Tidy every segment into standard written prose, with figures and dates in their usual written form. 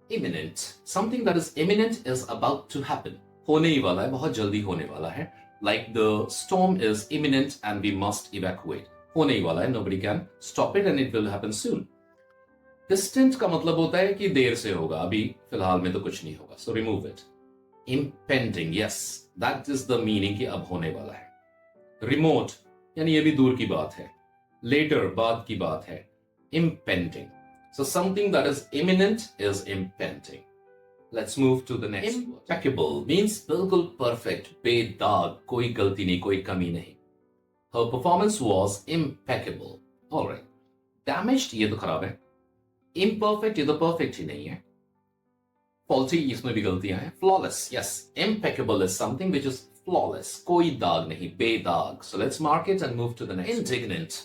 Imminent. Something that is imminent is about to happen. होने ही वाला है, बहुत जल्दी होने वाला है. Like the storm is imminent and we must evacuate. होने ही वाला है, nobody can stop it and it will happen soon. Distant का मतलब होता है कि देर से होगा, अभी फिलहाल में तो कुछ नहीं होगा. So remove it. Impending. Yes, that is the meaning कि अब होने वाला है. Remote यानी ये भी दूर की बात है. Later बाद की बात है. Impending. So something that is imminent is impending. Let's move to the next. Impeccable means बिल्कुल perfect, बेदाग, कोई गलती नहीं, कोई कमी नहीं. Her performance was impeccable. All right. Damaged ये तो खराब है. Imperfect ये तो perfect ही नहीं है. Faulty इसमें भी गलतियां हैं. Flawless. Yes. Impeccable is something which is flawless. कोई दाग नहीं, बेदाग. So let's mark it and move to the next. Indignant.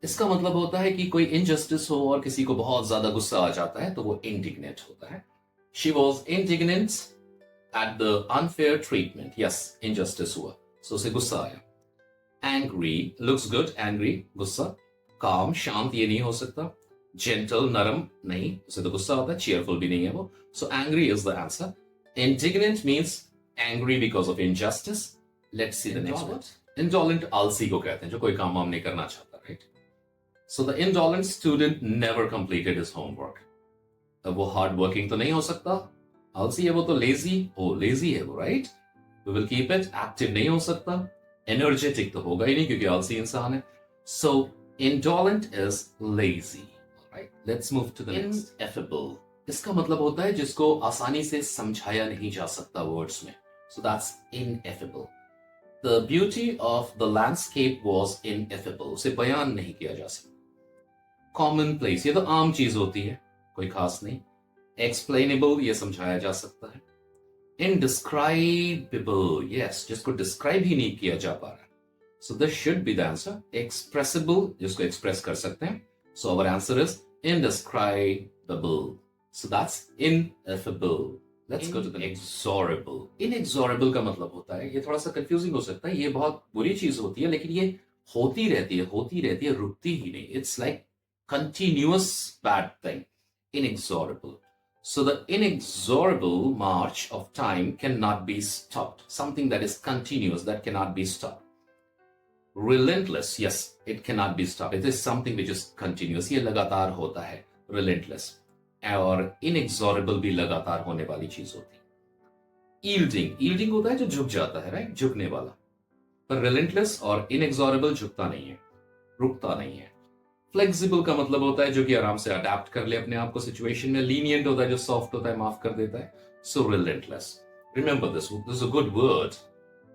इसका मतलब होता है कि कोई injustice हो और किसी को बहुत ज्यादा गुस्सा आ जाता है तो वो indignant होता है. She was indignant at the unfair treatment. Yes, injustice हुआ. So उसे गुस्सा आया. Angry looks good. Angry गुस्सा. Calm शांत ये नहीं हो सकता. Gentle नरम नहीं, उसे तो गुस्सा आता है. Cheerful भी नहीं है वो. So angry is the answer. Indignant means angry because of injustice. Let's see the next one. Indolent आलसी को कहते हैं जो कोई काम वाम नहीं करना चाहता, right? So the indolent student never completed his homework. अब वो हार्ड वर्किंग तो नहीं हो सकता, आलसी है वो तो लेजी है वो, right? We will keep it. Active नहीं हो सकता, एनर्जेटिक तो होगा ही नहीं क्योंकि आलसी इंसान है. So indolent is lazy. Right? Let's move to the next. Ineffable. इसका मतलब होता है जिसको आसानी से समझाया नहीं जा सकता वर्ड्स में. So that's ineffable. The beauty of the landscape was ineffable. उसे बयान नहीं किया जा सकता. Commonplace ये तो आम चीज होती है, कोई खास नहीं. Explainable ये समझाया जा सकता है. Indescribable, yes, जिसको describe ही नहीं किया जा पा रहा. So this should be the answer. Expressible जिसको express कर सकते हैं. So our answer is indescribable. So that's ineffable. Let's go to the next. Inexorable. Inexorable का मतलब होता है, ये थोड़ा सा confusing हो सकता है, ये बहुत बुरी चीज होती है लेकिन ये होती रहती है, रुकती ही नहीं. It's like continuous bad thing. Inexorable. So the inexorable march of time cannot be stopped. Something that is continuous, that cannot be stopped. Relentless, yes, it cannot be stopped. It is something which is continuous. ये लगातार होता है, relentless. और inexorable भी लगातार होने वाली चीज होती है. Yielding होता है जो झुक जाता है, राइट? झुकने वाला. पर relentless और inexorable झुकता नहीं है, रुकता नहीं है. फ्लेक्सिबल का मतलब होता है जो कि आराम से अडेप्ट कर ले अपने आप को सिचुएशन में. लीनियंट होता है जो सॉफ्ट होता है, माफ कर देता है. So relentless. Remember this is a good word.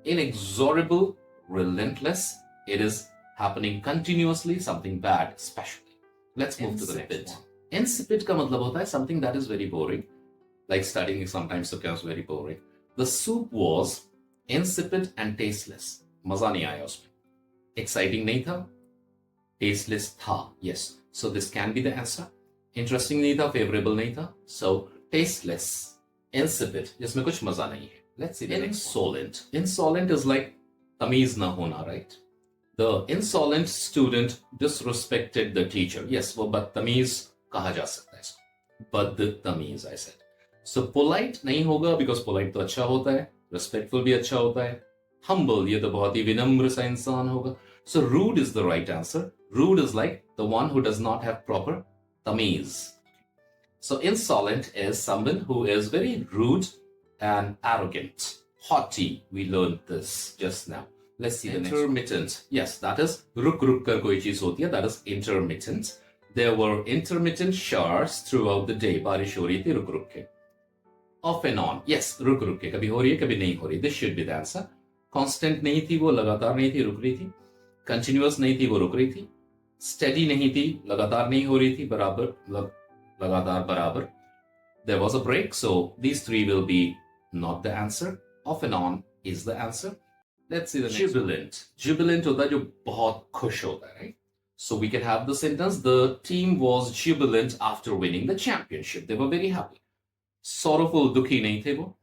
Inexorable, relentless. It is happening continuously, something bad specially. Let's move to the next. Insipid का मतलब होता है something that is very boring, like studying sometimes becomes very boring. The soup was insipid and tasteless. मजा नहीं आया उसमें. Exciting नहीं था, tasteless था. Yes, so this can be the answer. Interesting नहीं था, favorable नहीं था. So tasteless, insipid, जिसमें कुछ मजा नहीं है. Let's see the next. Insolent. Insolent is like तमीज ना होना, right? The insolent student disrespected the teacher. Yes, वो बदतमीज कहा जा सकता है इसको. बदतमीज, I said. So polite नहीं होगा because polite तो अच्छा होता है, respectful भी अच्छा होता है. Humble ये तो बहुत ही विनम्र सा इंसान होगा. So rude is the right answer. Rude is like the one who does not have proper tamiz. So insolent is someone who is very rude and arrogant. Haughty, we learned this just now. Let's see the next. Intermittent. Yes, that is ruk kar koi cheez hoti hai. That is intermittent. There were intermittent showers throughout the day. बारिश हो रही थी रुक रुक के. Off and on. Yes, रुक रुक के. कभी हो रही है, कभी नहीं हो रही. This should be the answer. Constant नहीं थी वो, लगातार नहीं थी, रुक रही थी. Continuous नहीं थी वो, रुक रही थी. Steady नहीं थी, लगातार नहीं हो रही थी, लगातार बराबर. There was a break, so these three will be not the answer. Off and on is the answer. Let's see the next. Jubilant. Jubilant होता है जो बहुत खुश होता है, right? So we can have the sentence, the team was jubilant after winning the championship. They were very happy. Sorrowful, दुखी नहीं थे वो.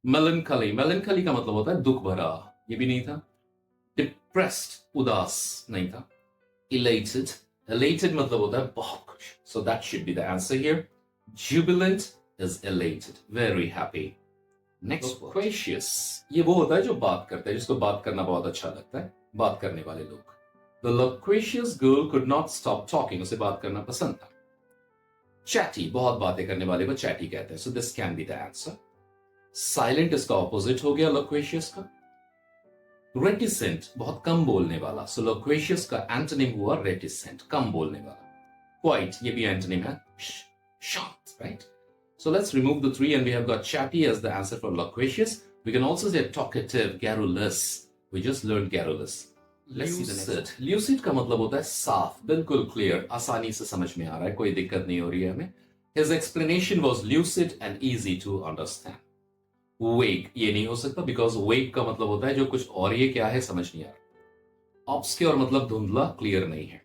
Melancholy. Melancholy का मतलब होता है दुख भरा. ये भी नहीं था. Depressed, उदास नहीं था. Elated. Elated मतलब होता है बहुत खुश. So that should be the answer here. Jubilant is elated, very happy. Next, loquacious. ये वो होता है जो बात करता है, जिसको बात करना बहुत अच्छा लगता है, बात करने वाले लोग. The loquacious girl could not stop talking. उसे बात करना पसंद था. Chatty, बहुत बातें करने वाले को chatty कहते हैं. So this can be the answer. Silent इसका opposite हो गया loquacious का. Reticent, बहुत कम बोलने वाला. So loquacious का antonym हुआ reticent, कम बोलने वाला. Quiet, ये भी antonym है. Short, right? So let's remove the three and we have got chatty as the answer for loquacious. We can also say talkative, garrulous. We just learned garrulous. Let's see the next one. Lucid का मतलब होता है साफ, बिल्कुल clear, आसानी से समझ में आ रहा है, कोई दिक्कत नहीं हो रही है हमें. His explanation was lucid and easy to understand. Vague, ये नहीं हो सकता because vague का मतलब होता है जो कुछ और ये क्या है समझ नहीं आ रहा. Obscure मतलब धुंधला, clear नहीं है.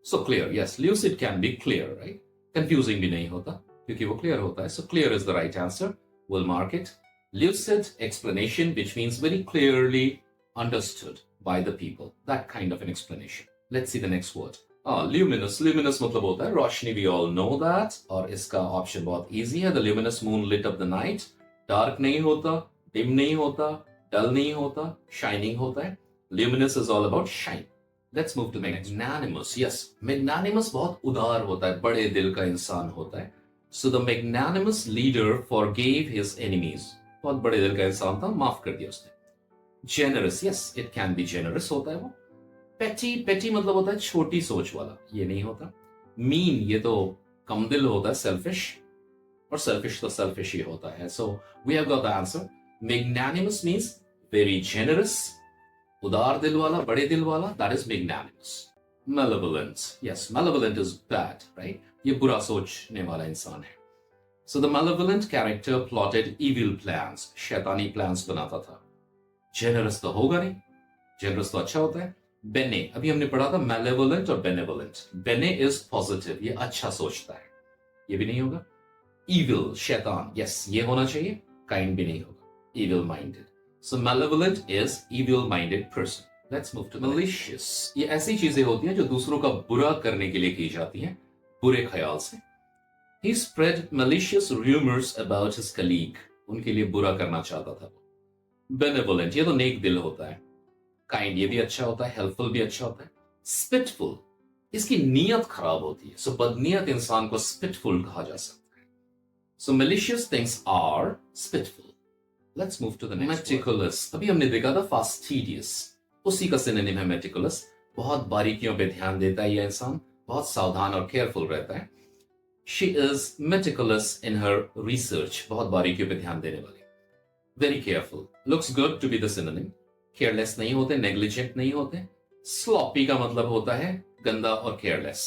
So clear, yes, lucid can be clear, right? Confusing भी नहीं होता क्योंकि वो clear होता है. So clear is the right answer. We'll mark it. Lucid explanation, which means very clearly understood by the people. That kind of an explanation. Let's see the next word. Luminous. Luminous मतलब होता है रोशनी. We all know that. और इसका option बहुत easy है. The luminous moon lit up the night. Dark नहीं होता, dim नहीं होता, dull नहीं होता, shining होता है. Luminous is all about shine. Let's move to the next. Magnanimous. Yes, magnanimous बहुत उदार होता है, बड़े दिल का इंसान होता है. So the magnanimous leader forgave his enemies. बहुत बड़े दिल का इंसान था, माफ कर दिया उसने. Generous. Yes, it can be generous होता है वो. Petty. Petty मतलब होता है छोटी सोच वाला, ये नहीं होता. Mean, ये तो कम दिल होता है, selfish. और selfish तो selfish ही होता है. So we have got the answer. Magnanimous means very generous. उदार दिल वाला, बड़े दिल वाला, that is magnanimous. Malevolent. Yes, malevolent is bad, right? ये बुरा सोचने वाला इंसान है. So the malevolent character plotted evil plans. शैतानी plans बनाता था. Generous तो होगा नहीं. Generous तो अच्छा होता है. Bene. अभी हमने पढ़ा था malevolent और benevolent. Bene is positive. ये अच्छा सोचता है. ये भी नहीं होगा. Evil, शैतान. Yes, ये होना चाहिए. Kind भी नहीं होगा. Evil minded. So malevolent is evil minded person. Let's move to malicious. ये ऐसी चीजें होती हैं जो दूसरों का बुरा करने के लिए की जाती हैं, बुरे ख्याल से. He spread malicious rumors about his colleague. उनके लिए बुरा करना चाहता था. Benevolent, ये तो नेक दिल होता है. Kind, ये भी अच्छा होता है. Helpful भी अच्छा होता है. Spiteful, इसकी नीयत खराब होती है. So बदनीयत इंसान को spiteful कहा जा सकता है. So malicious things are spiteful. Let's move to the next. Meticulous. अभी हमने देखा था fastidious. उसी का synonym है meticulous. बहुत बारीकियों पे ध्यान देता है यह इंसान, बहुत सावधान और केयरफुल रहता है. She is meticulous in her research. बहुत बारीकियों पे ध्यान देने वाली. Very careful. Looks good to be the synonym. Careless नहीं होते, negligent नहीं होते. Sloppy का मतलब होता है गंदा और careless.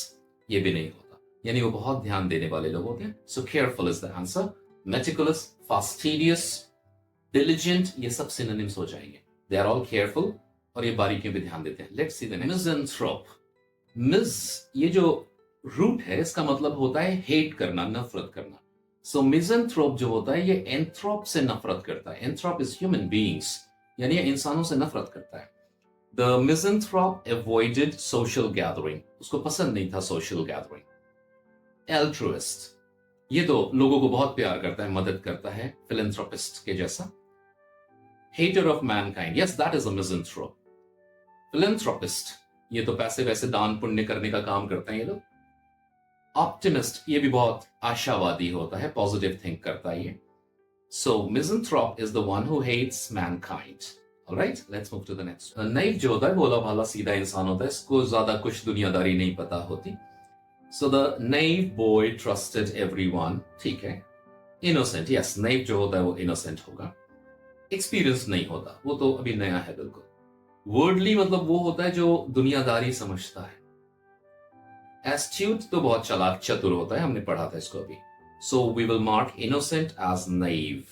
ये भी नहीं होता. यानी वो बहुत ध्यान देने वाले लोग होते हैं. So careful is the answer. Meticulous, fastidious, diligent, ये सब synonyms हो जाएंगे. They are all careful और ये बारीकियों पे ध्यान देते हैं. Let's see the next. Misanthrope. Mis, ये जो रूट है इसका मतलब होता है हेट करना, नफरत करना. सो मिज़anthrope जो होता है ये एंथ्रोप से नफरत करता है. एंथ्रोप इज ह्यूमन बीइंग्स, यानी ये इंसानों से नफरत करता है. The misanthrope avoided social gathering. उसको पसंद नहीं था सोशल गैदरिंग. एल्ट्रुइस्ट, ये तो लोगों को बहुत प्यार करता है, मदद करता है, फिलैंथ्रोपिस्ट के जैसा. Hater of mankind, yes that is a misanthrope. Philanthropist, ये तो पैसे वैसे दान पुण्य करने का काम करते हैं ये लोग. ऑप्टिमिस्ट, ये भी बहुत आशावादी होता है, पॉजिटिव थिंक करता है ये. So misanthrope is the one who hates mankind. Alright, let's move to the next. Naive जो होता है भोला भाला सीधा इंसान होता है, इसको ज्यादा कुछ दुनियादारी नहीं पता होती. So the naive boy trusted everyone. ठीक है. इनोसेंट, यस, नाइव जो होता है वो इनोसेंट होगा. एक्सपीरियंस नहीं होता, वो तो अभी नया है बिल्कुल. वर्डली मतलब वो होता है जो दुनियादारी समझता है. एस्ट्यूट तो बहुत चालाक चतुर होता है, हमने पढ़ा था इसको अभी. So we will mark innocent as naive.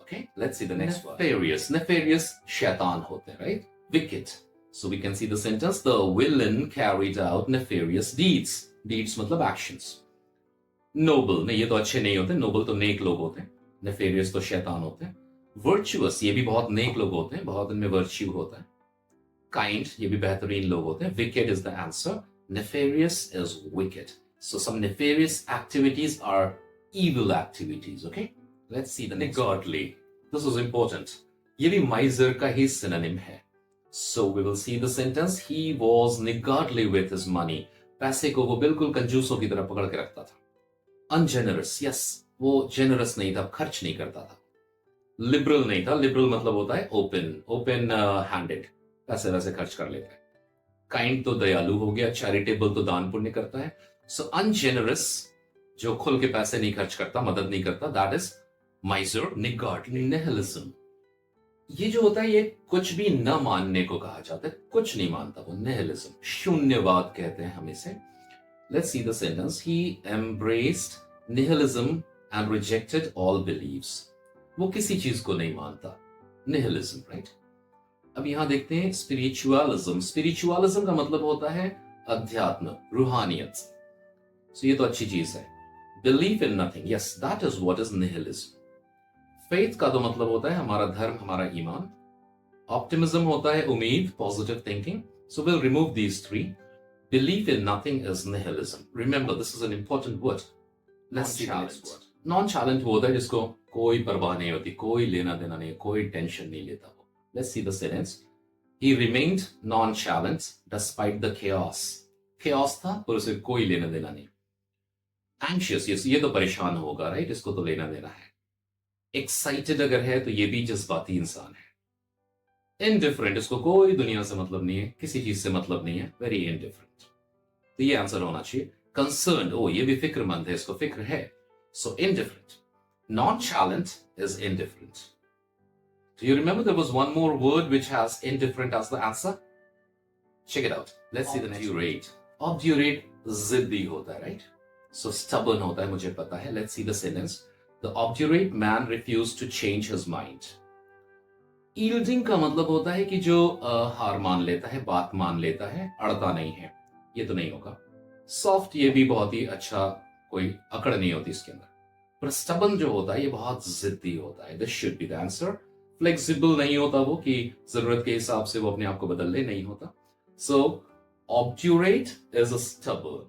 Okay, let's see the next one. Nefarious. Nefarious शैतान होते हैं, right? Wicked. So we can see the sentence, the villain carried out nefarious deeds. Deeds मतलब एक्शंस. नोबल, नहीं ये तो अच्छे नहीं होते. नोबल तो नेक लोग होते हैं, नेफेरियस तो शैतान होते हैं. वर्चुअस, ये भी बहुत नेक लोग होते हैं, बहुत इनमें वर्च्यू होता है. काइंड, ये भी बेहतरीन लोग होते हैं. Wicked is the answer. Nefarious is wicked. So some nefarious activities are evil activities. Okay, let's see the next. Niggardly. This is important. ये भी miser का ही synonym है. So we will see the sentence. He was niggardly with his money. पैसे को वो बिल्कुल कंजूसों की तरह पकड़ के रखता था. Ungenerous. Yes, वो generous नहीं था, खर्च नहीं करता था. Liberal नहीं था. Liberal मतलब होता है open handed. पैसे वैसे खर्च कर लेता है. Kind तो दयालु हो गया. Charitable तो दान पुण्य करता है. So ungenerous, जो खुल के पैसे नहीं खर्च करता, मदद नहीं करता, that is miser. Niggardly. Nihilism. ये जो होता है ये कुछ भी न मानने को कहा जाता है, कुछ नहीं मानता वो. Nihilism. शून्यवाद कहते हैं हम इसे. Let's see the sentence. He embraced nihilism and rejected all beliefs. वो किसी चीज को नहीं मानता. Nihilism, right? अब यहां देखते हैं spiritualism. Spiritualism का मतलब होता है अध्यात्म, रूहानियत. So ये तो अच्छी चीज है. Belief in nothing. Yes, that is what is nihilism. Faith का तो मतलब होता है हमारा धर्म, हमारा ईमान. Optimism होता है उम्मीद, positive thinking. So we'll remove these three. Belief in nothing is nihilism. Remember, this is an important word. Let's see the next word. Non-challenge वो होता है जिसको कोई परवाह नहीं होती, कोई लेना देना नहीं, कोई टेंशन नहीं लेता वो. Let's see the sentence. He remained nonchalant despite the chaos. Chaos था पर उसे कोई लेना देना नहीं. Anxious, yes, ये तो परेशान होगा, right? इसको तो लेना देना है. Excited अगर है तो ये भी जज्बाती इंसान है. Indifferent, इसको कोई दुनिया से मतलब नहीं है, किसी चीज से मतलब नहीं है. Very indifferent. तो ये आंसर होना चाहिए. Concerned, oh ये भी फिक्रमंद है, इसको फिक्र है. So indifferent. Nonchalant is indifferent. Do you remember there was one more word which has indifferent as the answer? Check it out. Let's see the next. Obdurate. Obdurate जिद्दी होता है, right? So stubborn होता है, मुझे पता है. Let's see the sentence. The obdurate man refused to change his mind. Yielding का मतलब होता है कि जो हार मान लेता है, बात मान लेता है, अड़ता नहीं है. ये तो नहीं होगा. Soft ये भी बहुत ही अच्छा, कोई अकड़ नहीं होती इसके अंदर. पर stubborn जो होता है ये बहुत जिद्दी होता है. This should be the answer. Flexible नहीं होता वो कि जरूरत के हिसाब से वो अपने आप को बदल ले, नहीं होता. So obdurate is a stubborn.